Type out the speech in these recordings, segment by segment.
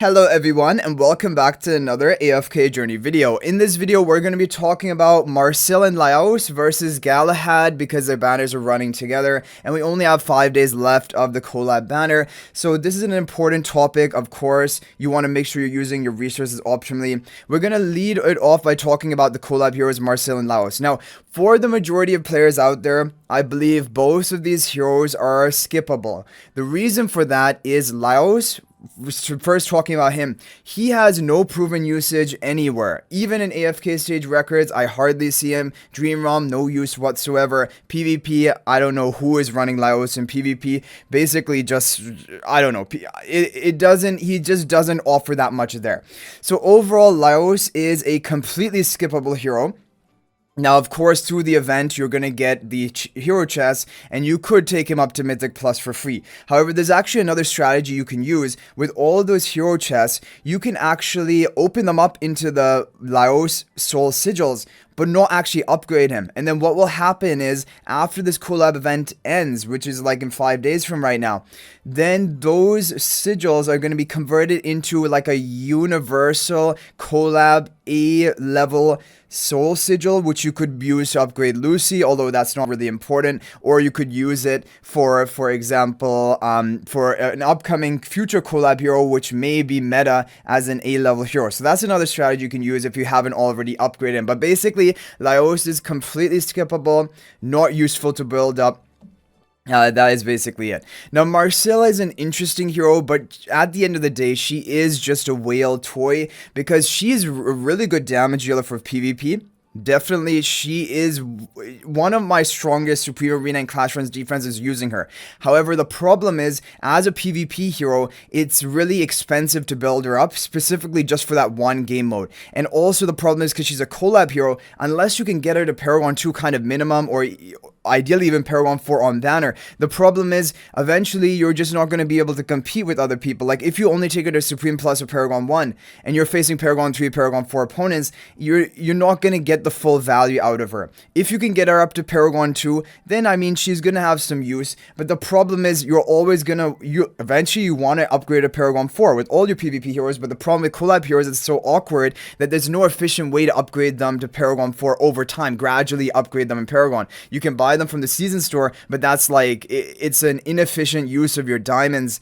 Hello everyone and welcome back to another AFK journey video. In this video we're going to be talking about Marcille and Laios versus Galahad because their banners are running together and we only have 5 days left of the collab banner. So this is an important topic. Of course, you want to make sure you're using your resources optimally. We're going to lead it off by talking about the collab heroes Marcille and Laios. Now, for the majority of players out there, I believe both of these heroes are skippable. The reason for that is Laios, first talking about him, he has no proven usage anywhere. Even in AFK stage records, I hardly see him. Dream ROM, no use whatsoever. PvP, I don't know who is running Laios in PvP. Basically, just, I don't know. He just doesn't offer that much there. So overall, Laios is a completely skippable hero. Now, of course, through the event, you're going to get the hero chest, and you could take him up to Mythic Plus for free. However, there's actually another strategy you can use. With all of those hero chests, you can actually open them up into the Laios Soul Sigils, but not actually upgrade him. And then what will happen is, after this collab event ends, which is like in 5 days from right now, then those sigils are going to be converted into like a universal collab A-level soul sigil, which you could use to upgrade Lucy, although that's not really important. Or you could use it for example, for an upcoming future collab hero, which may be meta as an A-level hero. So that's another strategy you can use if you haven't already upgraded him. But basically, Laios is completely skippable, not useful to build up. That is basically it. Now, Marcille is an interesting hero, but at the end of the day, she is just a whale toy because she is a really good damage dealer for PvP. Definitely, she is one of my strongest Supreme Arena and Clash Royale defenses using her. However, the problem is, as a PvP hero, it's really expensive to build her up, specifically just for that one game mode. And also, the problem is because she's a collab hero, unless you can get her to Paragon 2 kind of minimum, or ideally even Paragon 4 on banner, the problem is eventually you're just not going to be able to compete with other people. Like if you only take her to Supreme Plus or Paragon 1 and you're facing Paragon 3, Paragon 4 opponents, you're not going to get the full value out of her. If you can get her up to Paragon 2, then I mean she's going to have some use, but the problem is you're always going to, eventually you want to upgrade to Paragon 4 with all your PvP heroes, but the problem with collab heroes is it's so awkward that there's no efficient way to upgrade them to Paragon 4 over time, gradually upgrade them in Paragon. You can buy them from the season store, but that's like, it's an inefficient use of your diamonds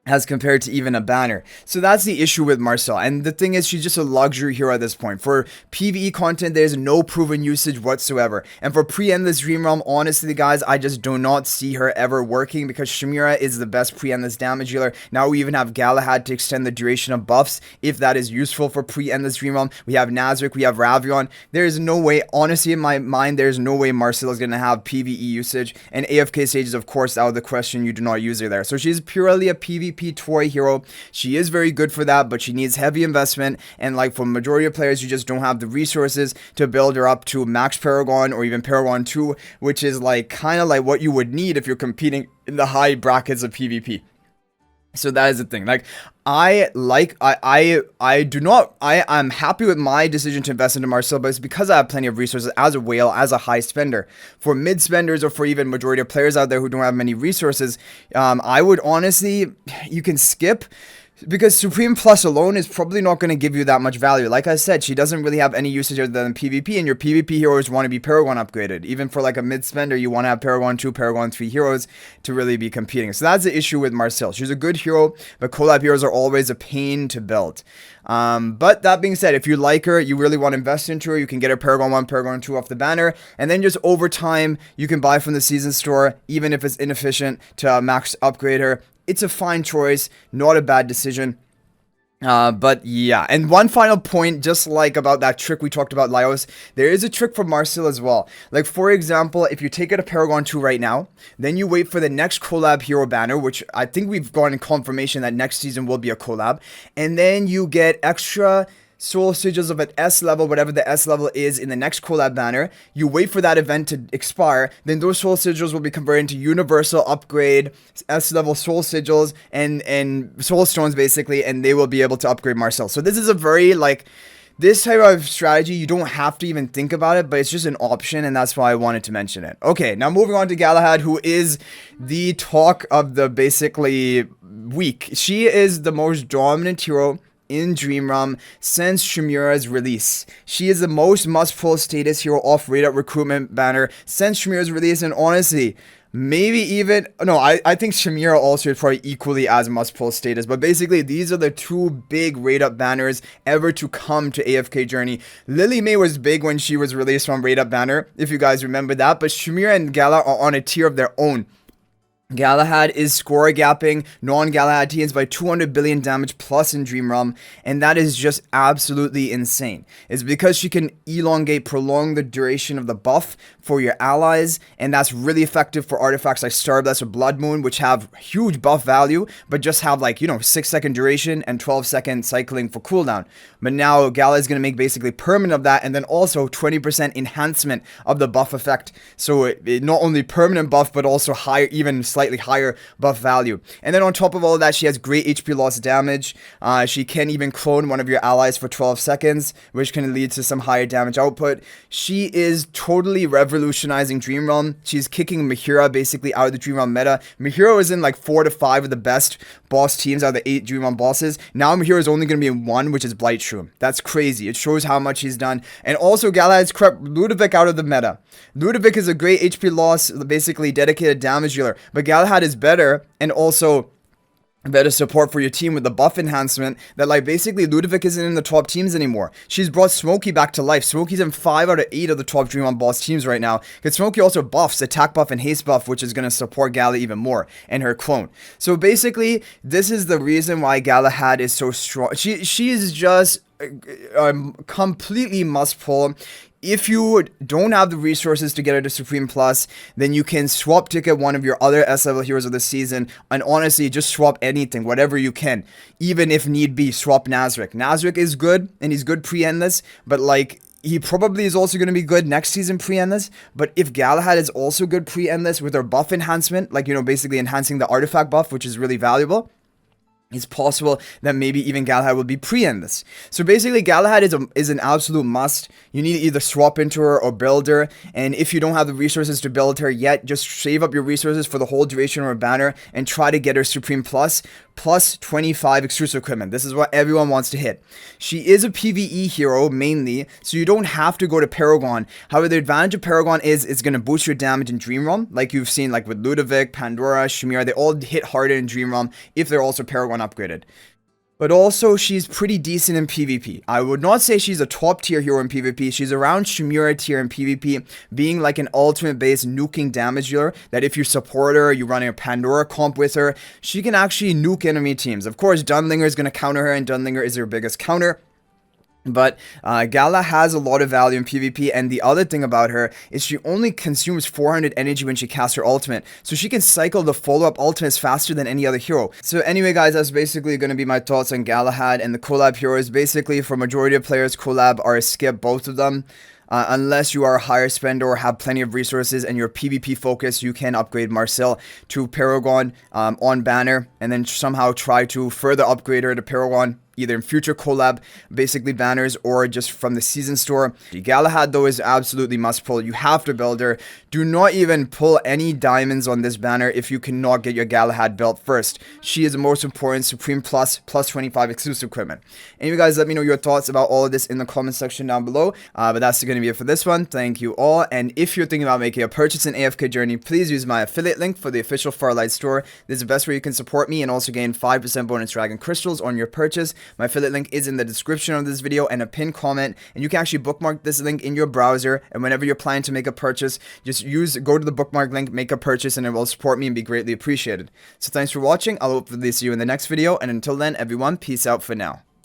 as compared to even a banner. So that's the issue with Marcille. And the thing is, she's just a luxury hero at this point. For PvE content, there's no proven usage whatsoever. And for pre-endless Dream Realm, honestly, guys, I just do not see her ever working because Shamira is the best pre-endless damage dealer. Now we even have Galahad to extend the duration of buffs, if that is useful for pre-endless Dream Realm. We have Nazarick, we have Ravion. There is no way, honestly, in my mind, there's no way Marcille is going to have PvE usage. And AFK stages, of course, out of the question. You do not use her there. So she's purely a PvP toy hero. She is very good for that, but she needs heavy investment, and like for majority of players, you just don't have the resources to build her up to max Paragon or even Paragon 2, which is like kind of like what you would need if you're competing in the high brackets of PvP. So that is the thing. Like, I'm happy with my decision to invest into Marcille, but it's because I have plenty of resources as a whale, as a high spender. For mid spenders or for even majority of players out there who don't have many resources, I would honestly, you can skip, because Supreme Plus alone is probably not going to give you that much value. Like I said, she doesn't really have any usage other than PvP, and your PvP heroes want to be Paragon upgraded. Even for like a mid-spender, you want to have Paragon 2, Paragon 3 heroes to really be competing. So that's the issue with Marcille. She's a good hero, but collab heroes are always a pain to build. But that being said, if you like her, you really want to invest into her, you can get her Paragon 1, Paragon 2 off the banner, and then just over time, you can buy from the season store, even if it's inefficient to max upgrade her. It's a fine choice, not a bad decision. But yeah, and one final point, just like about that trick we talked about Laios, there is a trick for Marcille as well. Like, for example, if you take it to Paragon 2 right now, then you wait for the next collab hero banner, which I think we've gotten confirmation that next season will be a collab, and then you get extra soul sigils of an S level, whatever the S level is in the next collab banner. You wait for that event to expire, then those soul sigils will be converted into universal upgrade S level soul sigils and soul stones basically, and they will be able to upgrade Marcille. So this is a very like, this type of strategy, you don't have to even think about it, but it's just an option, and that's why I wanted to mention it. Okay, now moving on to Galahad, who is the talk of the basically week. She is the most dominant hero in Dream Realm since Shamira's release. She is the most must-pull status hero off Raid Up Recruitment banner since Shamira's release, and honestly, maybe even, no, I think Shamira also is probably equally as must-pull status, but basically these are the two big Raid Up banners ever to come to AFK Journey. Lily May was big when she was released from Raid Up banner, if you guys remember that, but Shamira and Gala are on a tier of their own. Galahad is score gapping non-Galahad teams by 200 billion damage plus in Dream Realm, and that is just absolutely insane. It's because she can prolong the duration of the buff for your allies, and that's really effective for artifacts like Starbless or Blood Moon, which have huge buff value, but just have 6-second duration and 12-second cycling for cooldown. But now Gala is going to make basically permanent of that, and then also 20% enhancement of the buff effect. So it not only permanent buff, but also higher, even slightly higher buff value. And then on top of all of that, she has great HP loss damage. She can even clone one of your allies for 12 seconds, which can lead to some higher damage output. She is totally revolutionizing Dream Realm. She's kicking Mahira basically out of the Dream Realm meta. Mahira is in 4 to 5 of the best boss teams out of the 8 Dream Realm bosses. Now Mahira is only going to be in 1, which is Blightshroom. That's crazy. It shows how much he's done. And also Galahad's crept Ludovic out of the meta. Ludovic is a great HP loss, basically dedicated damage dealer, but Galahad is better, and also better support for your team with the buff enhancement that basically Ludovic isn't in the top teams anymore. She's brought Smokey back to life. Smokey's in 5 out of 8 of the top Dream Realm boss teams right now, because Smokey also buffs attack buff and haste buff, which is going to support Gala even more, and her clone. So basically this is the reason why Galahad is so strong. She is just completely must pull. If you don't have the resources to get her to Supreme Plus, then you can swap ticket one of your other S-level heroes of the season, and honestly, just swap anything, whatever you can. Even if need be, swap Nazarick. Nazarick is good, and he's good pre-endless, but he probably is also going to be good next season pre-endless. But if Galahad is also good pre-endless with her buff enhancement, basically enhancing the artifact buff, which is really valuable, it's possible that maybe even Galahad will be pre-endless. So basically Galahad is an absolute must. You need to either swap into her or build her, and if you don't have the resources to build her yet, just save up your resources for the whole duration of her banner and try to get her Supreme Plus 25 exclusive equipment. This is what everyone wants to hit. She is a PvE hero mainly, so you don't have to go to Paragon. However, the advantage of Paragon is it's going to boost your damage in Dream Realm, like you've seen with Ludovic, Pandora, Shamira. They all hit harder in Dream Realm if they're also Paragon upgraded. But also, she's pretty decent in PvP. I would not say she's a top tier hero in PvP. She's around Shamira tier in PvP, being an ultimate based nuking damage dealer, that if you support her, you're running a Pandora comp with her, she can actually nuke enemy teams. Of course, Dunlinger is going to counter her, and Dunlinger is her biggest counter. But Gala has a lot of value in PvP, and the other thing about her is she only consumes 400 energy when she casts her ultimate, so she can cycle the follow-up ultimates faster than any other hero. So anyway guys, that's basically going to be my thoughts on Galahad and the collab heroes. Basically, for majority of players, collab are a skip, both of them. Unless you are a higher spender or have plenty of resources and you're PvP focused, you can upgrade Marcille to Paragon on banner, and then somehow try to further upgrade her to Paragon, either in future collab basically banners or just from the season store. Galahad though is absolutely must pull. You have to build her. Do not even pull any diamonds on this banner if you cannot get your Galahad built first. She is the most important Supreme Plus 25 exclusive equipment. Anyway guys, let me know your thoughts about all of this in the comment section down below. But that's going to be it for this one. Thank you all, and if you're thinking about making a purchase in AFK Journey, please use my affiliate link for the official Farlight store. This is the best way you can support me and also gain 5% bonus dragon crystals on your purchase. My affiliate link is in the description of this video and a pinned comment, and you can actually bookmark this link in your browser, and whenever you're planning to make a purchase, just go to the bookmark link, make a purchase, and it will support me and be greatly appreciated. So thanks for watching. I'll hopefully see you in the next video, and until then everyone, peace out for now.